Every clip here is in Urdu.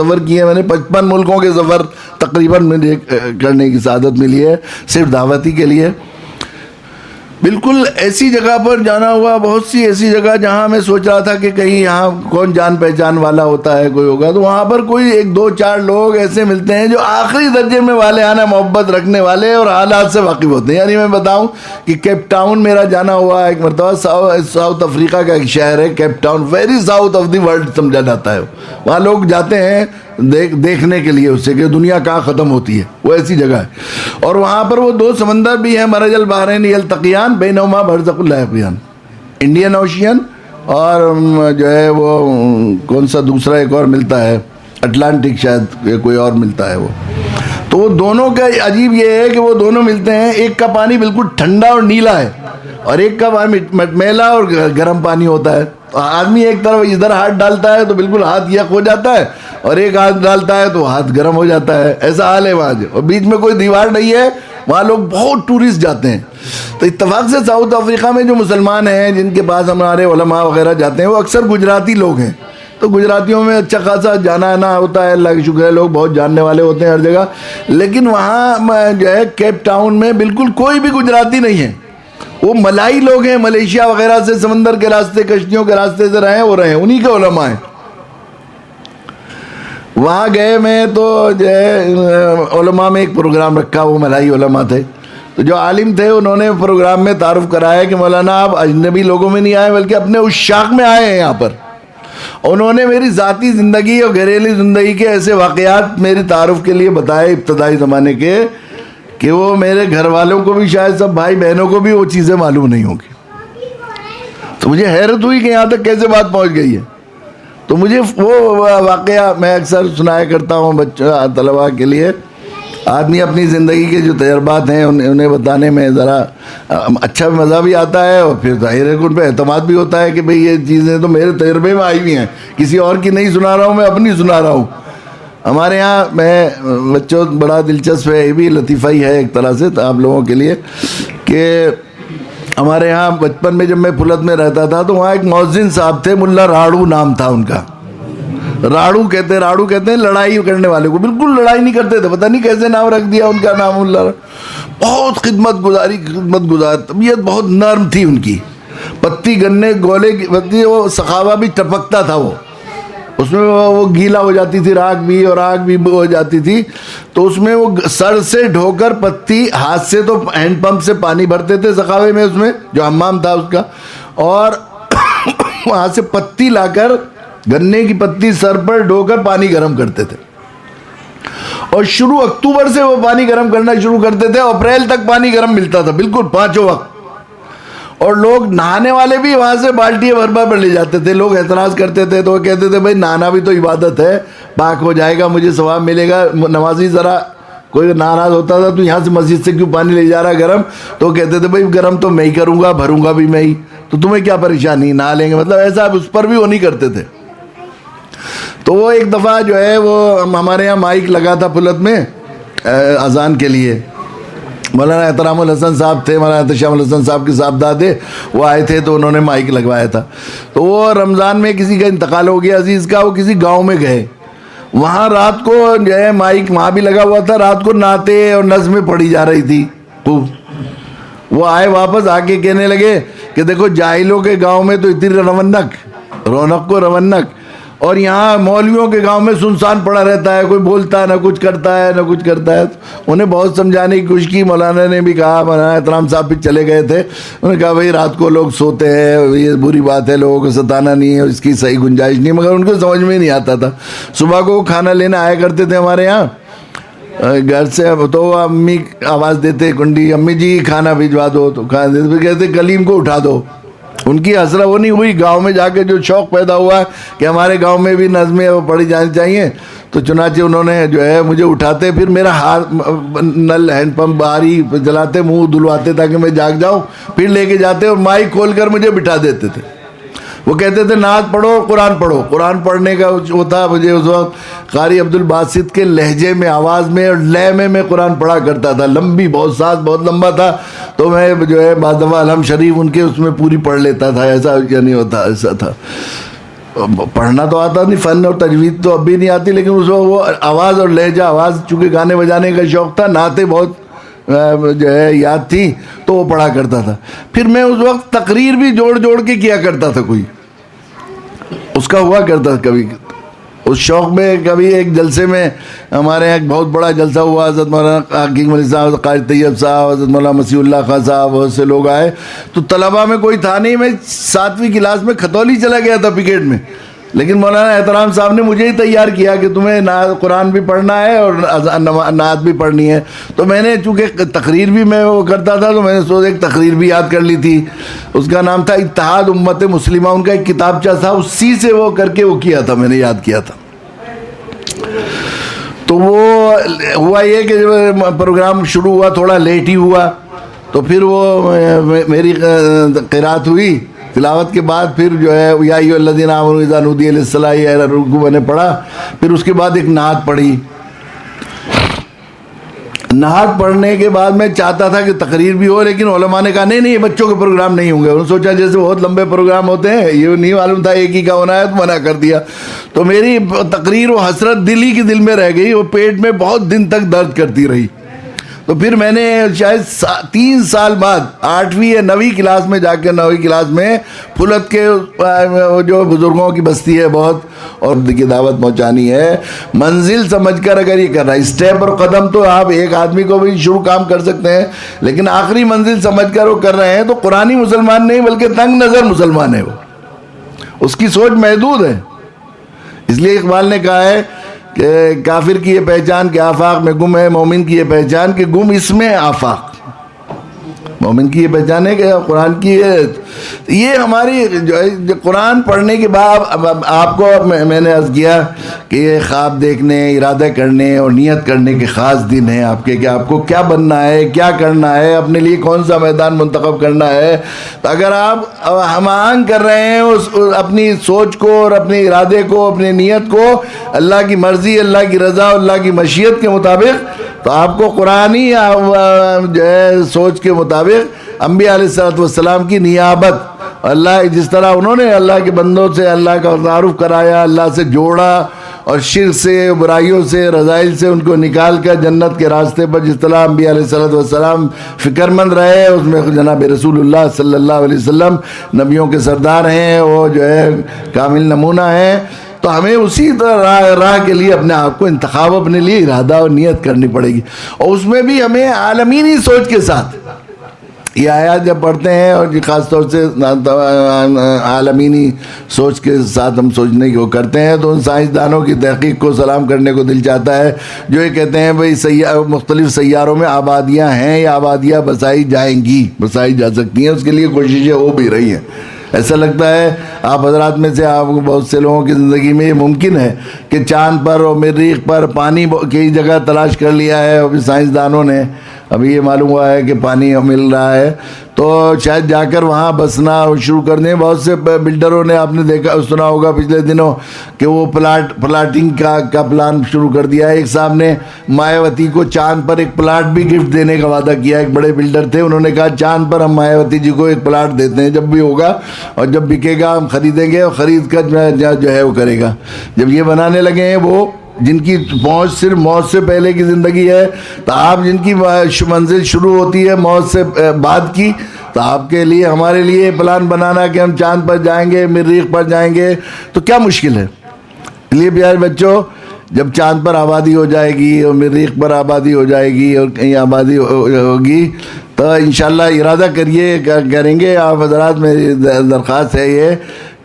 سفر کیے ہیں میں نے, 55 ملکوں کے سفر تقریباً مجھے کرنے کی سعادت ملی ہے صرف دعوتی کے لیے. بالکل ایسی جگہ پر جانا ہوا, بہت سی ایسی جگہ جہاں میں سوچ رہا تھا کہ کہیں یہاں کون جان پہچان والا ہوتا ہے, کوئی ہوگا, تو وہاں پر کوئی 1 2 4 لوگ ایسے ملتے ہیں جو آخری درجے میں والہانہ محبت رکھنے والے اور حالات سے واقف ہوتے ہیں. یعنی میں بتاؤں کہ کیپ ٹاؤن میرا جانا ہوا ایک مرتبہ, ساؤتھ افریقہ کا ایک شہر ہے Cape Town, very south of the world سمجھا جاتا ہے. وہاں لوگ جاتے ہیں دیکھنے کے لیے اسے کہ دنیا کہاں ختم ہوتی ہے, وہ ایسی جگہ ہے. اور وہاں پر وہ 2 سمندر بھی ہیں, مرج البحرین یلتقیان بینہما برزخ لا یبغیان, انڈین اوشین اور جو ہے وہ کون سا دوسرا ایک اور ملتا ہے, اٹلانٹک شاید کوئی اور ملتا ہے وہ. تو وہ دونوں کا عجیب یہ ہے کہ وہ دونوں ملتے ہیں, ایک کا پانی بالکل ٹھنڈا اور نیلا ہے اور ایک کا پانی میلا اور گرم پانی ہوتا ہے. آدمی ایک طرف ادھر ہاتھ ڈالتا ہے تو بالکل ہاتھ یک ہو جاتا ہے اور ایک ہاتھ ڈالتا ہے تو ہاتھ گرم ہو جاتا ہے, ایسا حال ہے وہاں. اور بیچ میں کوئی دیوار نہیں ہے, وہاں لوگ بہت ٹورسٹ جاتے ہیں. تو اتفاق سے ساؤتھ افریقہ میں جو مسلمان ہیں جن کے پاس ہمارے علماء وغیرہ جاتے ہیں وہ اکثر گجراتی لوگ ہیں. تو گجراتیوں میں اچھا خاصا جانا آنا ہوتا ہے, اللہ کا شکر ہے, لوگ بہت جاننے والے ہوتے ہیں ہر جگہ. لیکن وہاں جو ہے کیپ ٹاؤن میں بالکل کوئی بھی گجراتی نہیں ہے, وہ ملائی لوگ ہیں, ملیشیا وغیرہ سے سمندر کے راستے کشتیوں کے راستے سے رہے ہیں, انہی کے علماء ہیں. وہاں گئے میں تو جو ہے علماء میں ایک پروگرام رکھا, وہ ملائی علماء تھے. تو جو عالم تھے انہوں نے پروگرام میں تعارف کرایا کہ مولانا آپ اجنبی لوگوں میں نہیں آئے بلکہ اپنے عشاق میں آئے ہیں یہاں پر. انہوں نے میری ذاتی زندگی اور گھریلو زندگی کے ایسے واقعات میرے تعارف کے لیے بتائے ابتدائی زمانے کے کہ وہ میرے گھر والوں کو بھی شاید سب بھائی بہنوں کو بھی وہ چیزیں معلوم نہیں ہوں گی. تو مجھے حیرت ہوئی کہ یہاں تک کیسے بات پہنچ گئی ہے. تو مجھے وہ واقعہ میں اکثر سنایا کرتا ہوں بچوں طلباء کے لیے. آدمی اپنی زندگی کے جو تجربات ہیں انہیں بتانے میں ذرا اچھا مزہ بھی آتا ہے اور پھر ظاہر ہے ان پہ اعتماد بھی ہوتا ہے کہ بھئی یہ چیزیں تو میرے تجربے میں آئی ہوئی ہیں, کسی اور کی نہیں سنا رہا ہوں, میں اپنی سنا رہا ہوں. ہمارے ہاں میں بچوں بڑا دلچسپ ہے, یہ بھی لطیفہ ہی ہے ایک طرح سے آپ لوگوں کے لیے کہ ہمارے ہاں بچپن میں جب میں پھلت میں رہتا تھا تو وہاں ایک مؤذن صاحب تھے, ملا راڑو نام تھا ان کا. راڑو کہتے ہیں لڑائی کرنے والے کو, بالکل لڑائی نہیں کرتے تھے, پتہ نہیں کیسے نام رکھ دیا ان کا نام ملا. بہت خدمت گزار, طبیعت بہت نرم تھی ان کی, پتی گنے گولے کی پتی, وہ سخاوہ بھی ٹپکتا تھا, وہ اس میں وہ گیلا ہو جاتی تھی راکھ بھی اور آگ بھی ہو جاتی تھی, تو اس میں وہ سر سے ڈھو کر پتی, ہاتھ سے تو ہینڈ پمپ سے پانی بھرتے تھے سخاوے میں, اس میں جو حمام تھا اس کا, اور وہاں سے پتی لا کر گنے کی پتی سر پر ڈھو کر پانی گرم کرتے تھے. اور شروع اکتوبر سے وہ پانی گرم کرنا شروع کرتے تھے, اپریل تک پانی گرم ملتا تھا بالکل 5 وقت. اور لوگ نہانے والے بھی وہاں سے بالٹیاں بھر بھر لے جاتے تھے. لوگ اعتراض کرتے تھے تو وہ کہتے تھے بھائی نہانا بھی تو عبادت ہے, پاک ہو جائے گا, مجھے ثواب ملے گا. نمازی ذرا کوئی ناراض ہوتا تھا تو یہاں سے مسجد سے کیوں پانی لے جا رہا گرم, تو کہتے تھے بھائی گرم تو میں ہی کروں گا, بھروں گا بھی میں ہی, تو تمہیں کیا پریشانی, نہا لیں گے. مطلب ایسا اس پر بھی وہ نہیں کرتے تھے. تو وہ ایک دفعہ جو ہے وہ ہمارے یہاں مائک لگا تھا پھلت میں اذان کے لیے. مولانا احترام الحسن صاحب تھے, مولانا احتشام الحسن صاحب کے صاحبزادے, وہ آئے تھے تو انہوں نے مائک لگوایا تھا. تو وہ رمضان میں کسی کا انتقال ہو گیا عزیز کا, وہ کسی گاؤں میں گئے, وہاں رات کو جو ہے مائک وہاں بھی لگا ہوا تھا, رات کو نعتیں اور نظمیں پڑھی جا رہی تھی خوب. وہ آئے واپس آ کے کہنے لگے کہ دیکھو جاہلوں کے گاؤں میں تو اتنی رونق کو رونق, اور یہاں مولویوں کے گاؤں میں سنسان پڑا رہتا ہے, کوئی بولتا ہے نہ کچھ کرتا ہے نہ کچھ کرتا ہے. انہیں بہت سمجھانے کی کوشش کی, مولانا نے بھی کہا, مولانا احترام صاحب بھی چلے گئے تھے, انہوں نے کہا بھائی رات کو لوگ سوتے ہیں, یہ بری بات ہے, لوگوں کو ستانا نہیں ہے, اس کی صحیح گنجائش نہیں, مگر ان کو سمجھ میں نہیں آتا تھا. صبح کو وہ کھانا لینے آیا کرتے تھے ہمارے یہاں گھر سے, تو امی آواز دیتے کنڈی, امی جی کھانا بھجوا دو, تو کھانا دیتے, پھر کہتے کلیم کو اٹھا دو. ان کی حسرت وہ نہیں ہوئی, گاؤں میں جا کے جو شوق پیدا ہوا ہے کہ ہمارے گاؤں میں بھی نظمیں وہ پڑھی جانی چاہیے, تو چنانچہ انہوں نے جو ہے مجھے اٹھاتے, پھر میرا ہاتھ نل ہینڈ پمپ باہر ہی جلاتے, منہ دھلواتے تاکہ میں جاگ جاؤں, پھر لے کے جاتے اور مائک کھول کر مجھے بٹھا دیتے تھے. وہ کہتے تھے نعت پڑھو, قرآن پڑھو. قرآن پڑھنے کا وہ تھا, مجھے اس وقت قاری عبدالباسط کے لہجے میں, آواز میں اور لے میں قرآن پڑھا کرتا تھا, لمبی بہت, ساز بہت لمبا تھا, تو میں جو ہے بعض دفعہ الحمد شریف ان کے اس میں پوری پڑھ لیتا تھا, ایسا نہیں ہوتا, ایسا تھا. پڑھنا تو آتا نہیں، فن اور تجوید تو اب بھی نہیں آتی، لیکن اس وقت وہ آواز اور لہجہ، آواز چونکہ گانے بجانے کا شوق تھا، نعتیں بہت جو ہے یاد تھی تو وہ پڑھا کرتا تھا. پھر میں اس وقت تقریر بھی جوڑ جوڑ کے کیا کرتا تھا، کوئی اس کا ہوا کرتا تھا کبھی اس شوق میں. کبھی ایک جلسے میں ہمارے یہاں ایک بہت بڑا جلسہ ہوا، حضرت مولانا حکیم علی صاحب، قاری طیب صاحب، حضرت مولانا مسیح اللہ خان صاحب، بہت سے لوگ آئے. تو طلباء میں کوئی تھا نہیں، میں 7ویں کلاس میں کھتولی چلا گیا تھا پکیٹ میں، لیکن مولانا احترام صاحب نے مجھے ہی تیار کیا کہ تمہیں قرآن بھی پڑھنا ہے اور نعت بھی پڑھنی ہے. تو میں نے چونکہ تقریر بھی میں وہ کرتا تھا، تو میں نے سوچا ایک تقریر بھی یاد کر لی تھی. اس کا نام تھا اتحاد امت مسلمہ، ان کا ایک کتابچہ تھا، اسی سے وہ کر کے وہ کیا تھا، میں نے یاد کیا تھا. تو وہ ہوا یہ کہ جب پروگرام شروع ہوا تھوڑا لیٹ ہی ہوا، تو پھر وہ میری قرات ہوئی، تلاوت کے بعد پھر جو ہے یا ایھا الذین آمنوا اذا نودی للصلاۃ الی الرکوع میں نے پڑھا. پھر اس کے بعد ایک نعت پڑھی. نعت پڑھنے کے بعد میں چاہتا تھا کہ تقریر بھی ہو، لیکن علماء نے کہا نہیں یہ بچوں کے پروگرام نہیں ہوں گے. انہوں نے سوچا جیسے بہت لمبے پروگرام ہوتے ہیں، یہ نہیں معلوم تھا ایک ہی کا ہونا ہے، تو منع کر دیا. تو میری تقریر و حسرت دل ہی کی دل میں رہ گئی، وہ پیٹ میں بہت دن تک درد کرتی رہی. تو پھر میں نے شاید 3 سال بعد 8ویں یا 9ویں کلاس میں جا کے 9ویں کلاس میں پھلت کے جو بزرگوں کی بستی ہے بہت، اور کی دعوت پہنچانی ہے، منزل سمجھ کر اگر یہ کر رہا ہے، اسٹیپ اور قدم تو آپ ایک آدمی کو بھی شروع کام کر سکتے ہیں، لیکن آخری منزل سمجھ کر وہ کر رہے ہیں تو قرآنی مسلمان نہیں بلکہ تنگ نظر مسلمان ہے. وہ اس کی سوچ محدود ہے. اس لیے اقبال نے کہا ہے کہ کافر کی یہ پہچان کہ آفاق میں گم ہے، مومن کی یہ پہچان کہ گم اس میں آفاق. مومن کی یہ پہچان ہے کہ قرآن کی یہ ہماری جو ہے قرآن پڑھنے کے بعد آپ کو میں نے عرض کیا کہ یہ خواب دیکھنے، ارادہ کرنے اور نیت کرنے کے خاص دن ہیں آپ کے، کہ آپ کو کیا بننا ہے، کیا کرنا ہے، اپنے لیے کون سا میدان منتخب کرنا ہے. تو اگر آپ ہم آہنگ کر رہے ہیں اپنی سوچ کو اور اپنے ارادے کو، اپنی نیت کو اللہ کی مرضی، اللہ کی رضا، اللہ کی مشیت کے مطابق، تو آپ کو قرآنی جو ہے سوچ کے مطابق انبیاء علیہ السلام کی نیابت، اللہ جس طرح انہوں نے اللہ کے بندوں سے اللہ کا تعارف کرایا، اللہ سے جوڑا، اور شرک سے، برائیوں سے، رذائل سے ان کو نکال کر جنت کے راستے پر جس طرح انبیاء علیہ السلام فکر مند رہے، اس میں جناب رسول اللہ صلی اللہ علیہ وسلم نبیوں کے سردار ہیں، وہ جو ہے کامل نمونہ ہیں. تو ہمیں اسی طرح راہ کے لیے اپنے آپ کو انتخاب، اپنے لیے ارادہ اور نیت کرنی پڑے گی، اور اس میں بھی ہمیں عالمینی سوچ کے ساتھ یہ آیات جب پڑھتے ہیں، اور خاص طور سے عالمینی سوچ کے ساتھ ہم سوچنے کی وہ کرتے ہیں، تو ان سائنسدانوں کی تحقیق کو سلام کرنے کو دل چاہتا ہے جو یہ کہتے ہیں بھئی مختلف سیاروں میں آبادیاں ہیں یا آبادیاں بسائی جائیں گی، بسائی جا سکتی ہیں، اس کے لیے کوششیں ہو بھی رہی ہیں. ایسا لگتا ہے آپ حضرات میں سے آپ بہت سے لوگوں کی زندگی میں یہ ممکن ہے کہ چاند پر اور مریخ پر پانی کئی جگہ تلاش کر لیا ہے، ابھی سائنسدانوں نے ابھی یہ معلوم ہوا ہے کہ پانی مل رہا ہے، تو شاید جا کر وہاں بسنا شروع کر دیں. بہت سے بلڈروں نے آپ نے دیکھا سنا ہوگا پچھلے دنوں کہ وہ پلاٹنگ کا پلان شروع کر دیا ہے. ایک صاحب نے مایاوتی کو چاند پر ایک پلاٹ بھی گفٹ دینے کا وعدہ کیا. ایک بڑے بلڈر تھے، انہوں نے کہا چاند پر ہم مایاوتی جی کو ایک پلاٹ دیتے ہیں، جب بھی ہوگا اور جب بکے گا ہم خریدیں گے، اور خرید کر جو ہے وہ کرے گا. جب یہ بنانے لگے ہیں وہ جن کی پہنچ صرف موت سے پہلے کی زندگی ہے، تو آپ جن کی منزل شروع ہوتی ہے موت سے بعد کی، تو آپ کے لیے ہمارے لیے پلان بنانا کہ ہم چاند پر جائیں گے، مریخ پر جائیں گے، تو کیا مشکل ہے. اس لیے پیارے بچوں، جب چاند پر آبادی ہو جائے گی اور مریخ پر آبادی ہو جائے گی اور کہیں آبادی ہوگی، تو انشاءاللہ ارادہ کریں گے آپ حضرات. میری درخواست ہے یہ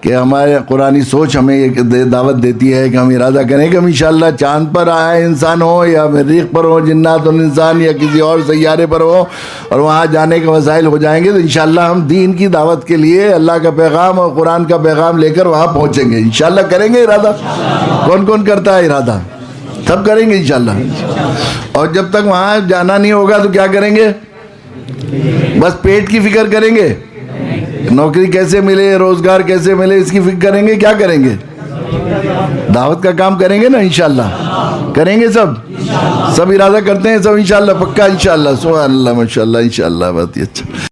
کہ ہمارے قرآنی سوچ ہمیں یہ دعوت دیتی ہے کہ ہم ارادہ کریں کہ ہم انشاءاللہ چاند پر آئے انسان ہو یا مریخ پر ہو جنات الانسان یا کسی اور سیارے پر ہو اور وہاں جانے کے وسائل ہو جائیں گے، تو انشاءاللہ ہم دین کی دعوت کے لیے اللہ کا پیغام اور قرآن کا پیغام لے کر وہاں پہنچیں گے. انشاءاللہ کریں گے ارادہ. کون کون کرتا ہے ارادہ؟ سب کریں گے انشاءاللہ. اور جب تک وہاں جانا نہیں ہوگا تو کیا کریں گے؟ بس پیٹ کی فکر کریں گے، نوکری کیسے ملے، روزگار کیسے ملے، اس کی فکر کریں گے. کیا کریں گے؟ دعوت کا کام کریں گے نا انشاءاللہ. کریں گے سب ارادہ کرتے ہیں سب انشاءاللہ، پکا انشاءاللہ. سبحان اللہ، ماشاءاللہ، انشاءاللہ. بہت ہی اچھا.